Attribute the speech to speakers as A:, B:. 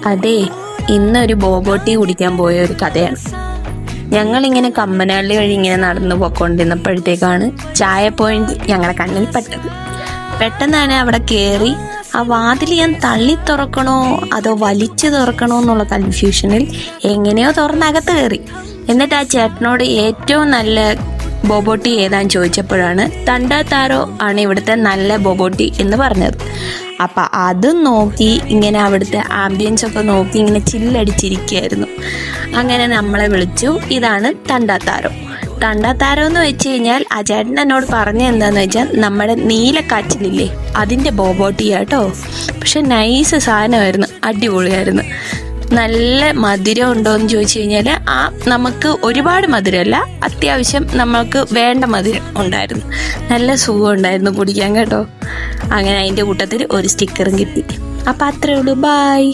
A: അതെ, ഇന്നൊരു ബോബോട്ടി കുടിക്കാൻ പോയ ഒരു കഥയാണ്. ഞങ്ങളിങ്ങനെ കമ്മനഹള്ളി വഴി ഇങ്ങനെ നടന്നു പോയിക്കൊണ്ടിരുന്നപ്പോഴത്തേക്കാണ് ചായ പോയിന്റ് ഞങ്ങളുടെ കണ്ണിൽ പെട്ടത്. പെട്ടെന്ന് തന്നെ അവിടെ കയറി ആ വാതിൽ ഞാൻ തള്ളി തുറക്കണോ അതോ വലിച്ചു തുറക്കണോ എന്നുള്ള കൺഫ്യൂഷനിൽ എങ്ങനെയോ തുറന്നകത്ത് കയറി. എന്നിട്ട് ആ ചേട്ടനോട് ഏറ്റവും നല്ല ബോബോട്ടി ഏതാന്ന് ചോദിച്ചപ്പോഴാണ് തണ്ടാത്താരോ ആണ് ഇവിടുത്തെ നല്ല ബോബോട്ടി എന്ന് പറഞ്ഞത്. അപ്പം അതും നോക്കി ഇങ്ങനെ അവിടുത്തെ ആംബിയൻസ് ഒക്കെ നോക്കി ഇങ്ങനെ ചില്ലടിച്ചിരിക്കുകയായിരുന്നു. അങ്ങനെ നമ്മളെ വിളിച്ചു, ഇതാണ് തണ്ടാത്താരോ. തണ്ടാത്താരോ എന്ന് വെച്ച് കഴിഞ്ഞാൽ ആ ചേട്ടൻ എന്നോട് പറഞ്ഞ എന്താന്ന് വെച്ചാൽ നമ്മുടെ നീലക്കാച്ചിലില്ലേ അതിൻ്റെ ബോബോട്ടിയാട്ടോ. പക്ഷെ നൈസ് സാധനമായിരുന്നു, അടിപൊളിയായിരുന്നു. നല്ല മധുരം ഉണ്ടോ എന്ന് ചോദിച്ചു കഴിഞ്ഞാൽ നമുക്ക് ഒരുപാട് മധുരമല്ല, അത്യാവശ്യം നമുക്ക് വേണ്ട മധുരം ഉണ്ടായിരുന്നു. നല്ല സുഖം ഉണ്ടായിരുന്നു കുടിക്കാൻ കേട്ടോ. അങ്ങനെ അതിൻ്റെ കൂട്ടത്തിൽ ഒരു സ്റ്റിക്കറും കിട്ടി. അപ്പം അത്രേ ഉള്ളൂ, ബായ്.